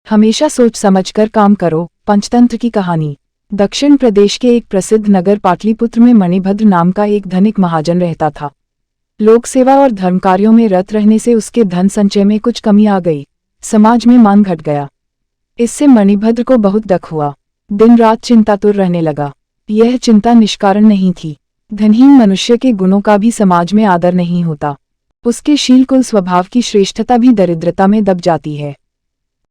हमेशा सोच समझकर काम करो। पंचतंत्र की कहानी। दक्षिण प्रदेश के एक प्रसिद्ध नगर पाटलिपुत्र में मणिभद्र नाम का एक धनिक महाजन रहता था। लोक सेवा और धर्म कार्यों में रत रहने से उसके धन संचय में कुछ कमी आ गई। समाज में मान घट गया। इससे मणिभद्र को बहुत दुख हुआ। दिन रात चिंतातुर रहने लगा। यह चिंता निष्कारण नहीं थी। धनहीन मनुष्य के गुणों का भी समाज में आदर नहीं होता। उसके शील कुल स्वभाव की श्रेष्ठता भी दरिद्रता में दब जाती है।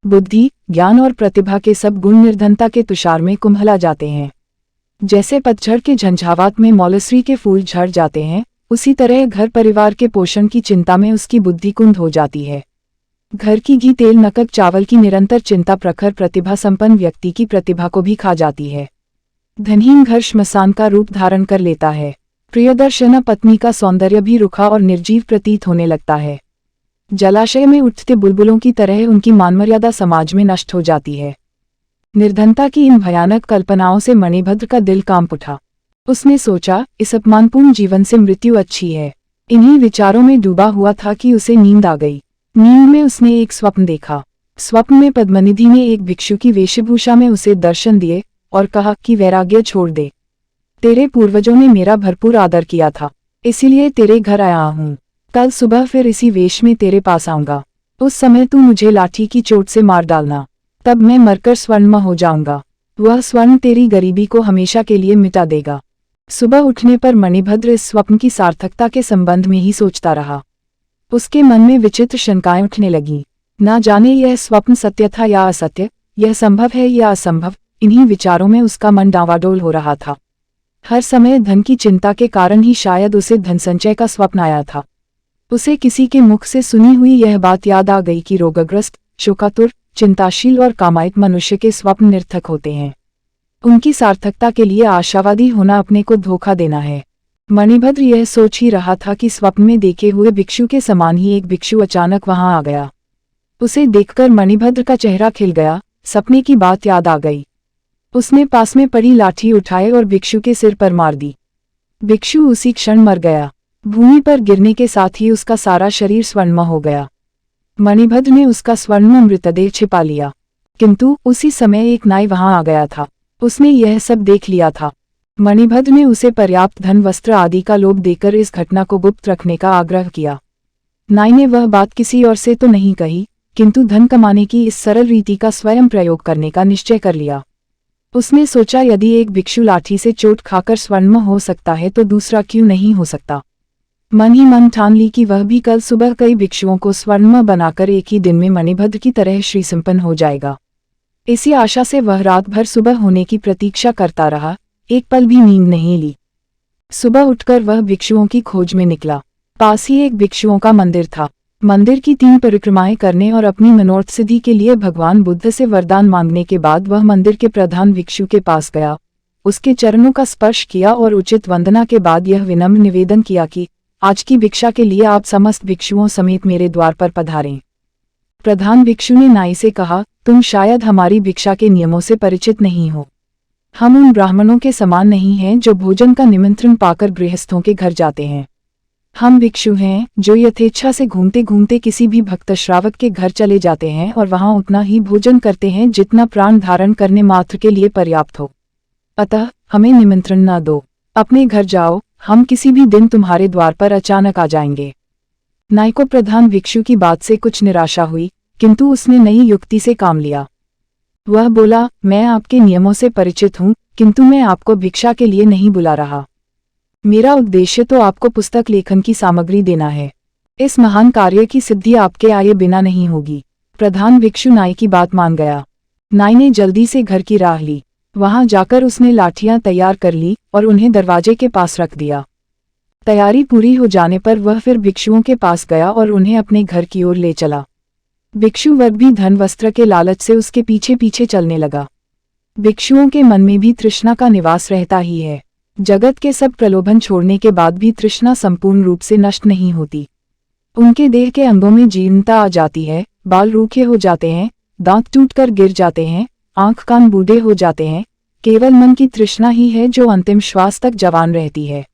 बुद्धि, ज्ञान और प्रतिभा के सब गुण निर्धनता के तुषार में कुम्हला जाते हैं। जैसे पतझड़ के झंझावात में मौलसरी के फूल झड़ जाते हैं, उसी तरह घर परिवार के पोषण की चिंता में उसकी बुद्धि कुंद हो जाती है। घर की घी तेल नकद चावल की निरंतर चिंता प्रखर प्रतिभा संपन्न व्यक्ति की प्रतिभा को भी खा जाती है। धनहीन घर श्मशान का रूप धारण कर लेता है। प्रियदर्शना पत्नी का सौंदर्य भी रुखा और निर्जीव प्रतीत होने लगता है। जलाशय में उठते बुलबुलों की तरह उनकी मानमर्यादा समाज में नष्ट हो जाती है। निर्धनता की इन भयानक कल्पनाओं से मणिभद्र का दिल कांप उठा। उसने सोचा, इस अपमानपूर्ण जीवन से मृत्यु अच्छी है। इन्हीं विचारों में डूबा हुआ था कि उसे नींद आ गई। नींद में उसने एक स्वप्न देखा। स्वप्न में पद्मनिधि ने एक भिक्षु की वेशभूषा में उसे दर्शन दिए और कहा कि वैराग्य छोड़ दे। तेरे पूर्वजों ने मेरा भरपूर आदर किया था, इसीलिए तेरे घर आया हूँ। कल सुबह फिर इसी वेश में तेरे पास आऊंगा। उस समय तू मुझे लाठी की चोट से मार डालना, तब मैं मरकर स्वर्णमय हो जाऊंगा। वह स्वर्ण तेरी गरीबी को हमेशा के लिए मिटा देगा। सुबह उठने पर मणिभद्र इस स्वप्न की सार्थकता के संबंध में ही सोचता रहा। उसके मन में विचित्र शंकाएं उठने लगीं। ना जाने यह स्वप्न सत्य था या असत्य, यह संभव है या असंभव। इन्हीं विचारों में उसका मन डावाडोल हो रहा था। हर समय धन की चिंता के कारण ही शायद उसे धन संचय का स्वप्न आया था। उसे किसी के मुख से सुनी हुई यह बात याद आ गई कि रोगग्रस्त, शोकातुर, चिंताशील और कामायित मनुष्य के स्वप्न निरर्थक होते हैं। उनकी सार्थकता के लिए आशावादी होना अपने को धोखा देना है। मणिभद्र यह सोच ही रहा था कि स्वप्न में देखे हुए भिक्षु के समान ही एक भिक्षु अचानक वहां आ गया। उसे देखकर मणिभद्र का चेहरा खिल गया। सपने की बात याद आ गई। उसने पास में पड़ी लाठी उठाई और भिक्षु के सिर पर मार दी। भिक्षु उसी क्षण मर गया। भूमि पर गिरने के साथ ही उसका सारा शरीर स्वर्णमय हो गया। मणिभद्र ने उसका स्वर्णमय मृतदेह छिपा लिया, किंतु उसी समय एक नाई वहां आ गया था। उसने यह सब देख लिया था। मणिभद्र ने उसे पर्याप्त धन, वस्त्र आदि का लोभ देकर इस घटना को गुप्त रखने का आग्रह किया। नाई ने वह बात किसी और से तो नहीं कही, किंतु धन कमाने की इस सरल रीति का स्वयं प्रयोग करने का निश्चय कर लिया। उसने सोचा, यदि एक भिक्षु लाठी से चोट खाकर स्वर्णमय हो सकता है तो दूसरा क्यों नहीं हो सकता। मन ही मन ठान ली कि वह भी कल सुबह कई भिक्षुओं को स्वर्णमय बनाकर एक ही दिन में मणिभद्र की तरह श्री संपन्न हो जाएगा। इसी आशा से वह रात भर सुबह होने की प्रतीक्षा करता रहा। एक पल भी नींद नहीं ली। सुबह उठकर वह भिक्षुओं की खोज में निकला। पास ही एक भिक्षुओं का मंदिर था। मंदिर की 3 परिक्रमाएं करने और अपनी मनोरथ सिद्धि के लिए भगवान बुद्ध से वरदान मांगने के बाद वह मंदिर के प्रधान भिक्षु के पास गया, उसके चरणों का स्पर्श किया और उचित वंदना के बाद यह विनम्र निवेदन किया कि आज की भिक्षा के लिए आप समस्त भिक्षुओं समेत मेरे द्वार पर पधारें। प्रधान भिक्षु ने नाई से कहा, तुम शायद हमारी भिक्षा के नियमों से परिचित नहीं हो। हम उन ब्राह्मणों के समान नहीं हैं जो भोजन का निमंत्रण पाकर गृहस्थों के घर जाते हैं। हम भिक्षु हैं जो यथेच्छा से घूमते घूमते किसी भी भक्त श्रावक के घर चले जाते हैं और वहां उतना ही भोजन करते हैं जितना प्राण धारण करने मात्र के लिए पर्याप्त हो। अतः हमें निमंत्रण न दो, अपने घर जाओ, हम किसी भी दिन तुम्हारे द्वार पर अचानक आ जाएंगे। नाई को प्रधान भिक्षु की बात से कुछ निराशा हुई, किंतु उसने नई युक्ति से काम लिया। वह बोला, मैं आपके नियमों से परिचित हूँ, किंतु मैं आपको भिक्षा के लिए नहीं बुला रहा। मेरा उद्देश्य तो आपको पुस्तक लेखन की सामग्री देना है। इस महान कार्य की सिद्धि आपके आए बिना नहीं होगी। प्रधान भिक्षु नाई की बात मान गया। नाई ने जल्दी से घर की राह ली। वहां जाकर उसने लाठियां तैयार कर ली और उन्हें दरवाजे के पास रख दिया। तैयारी पूरी हो जाने पर वह फिर भिक्षुओं के पास गया और उन्हें अपने घर की ओर ले चला। भिक्षु वर्ग भी धन वस्त्र के लालच से उसके पीछे पीछे चलने लगा। भिक्षुओं के मन में भी तृष्णा का निवास रहता ही है। जगत के सब प्रलोभन छोड़ने के बाद भी तृष्णा संपूर्ण रूप से नष्ट नहीं होती। उनके देह के अंगों में जीर्णता आ जाती है, बाल रूखे हो जाते हैं, दांत टूटकर गिर जाते हैं, आंख कान बूढ़े हो जाते हैं। केवल मन की तृष्णा ही है जो अंतिम श्वास तक जवान रहती है।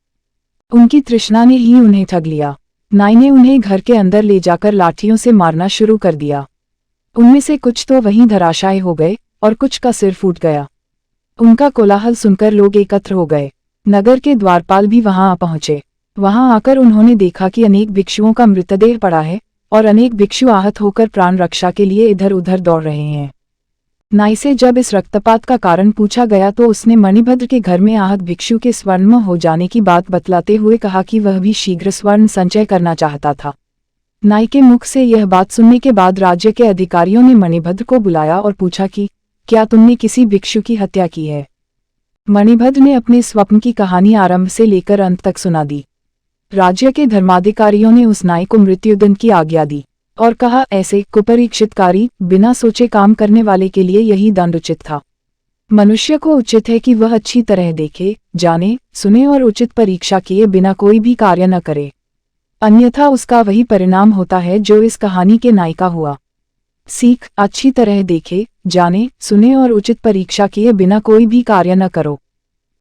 उनकी तृष्णा ने ही उन्हें ठग लिया। नाई ने उन्हें घर के अंदर ले जाकर लाठियों से मारना शुरू कर दिया। उनमें से कुछ तो वहीं धराशायी हो गए और कुछ का सिर फूट गया। उनका कोलाहल सुनकर लोग एकत्र हो गए। नगर के द्वारपाल भी वहां आ पहुंचे। वहां आकर उन्होंने देखा कि अनेक भिक्षुओं का मृतदेह पड़ा है और अनेक भिक्षु आहत होकर प्राण रक्षा के लिए इधर उधर दौड़ रहे हैं। नाई से जब इस रक्तपात का कारण पूछा गया तो उसने मणिभद्र के घर में आहत भिक्षु के स्वर्ण हो जाने की बात बतलाते हुए कहा कि वह भी शीघ्र स्वर्ण संचय करना चाहता था। नाई के मुख से यह बात सुनने के बाद राज्य के अधिकारियों ने मणिभद्र को बुलाया और पूछा कि क्या तुमने किसी भिक्षु की हत्या की है। मणिभद्र ने अपने स्वप्न की कहानी आरंभ से लेकर अंत तक सुना दी। राज्य के धर्माधिकारियों ने उस नाई को मृत्युदंड की आज्ञा दी और कहा, ऐसे कुपरीक्षितकारी बिना सोचे काम करने वाले के लिए यही दंड उचित था। मनुष्य को उचित है कि वह अच्छी तरह देखे, जाने, सुने और उचित परीक्षा किए बिना कोई भी कार्य न करे, अन्यथा उसका वही परिणाम होता है जो इस कहानी के नाई का हुआ। सीख, अच्छी तरह देखे, जाने, सुने और उचित परीक्षा किए बिना कोई भी कार्य न करो।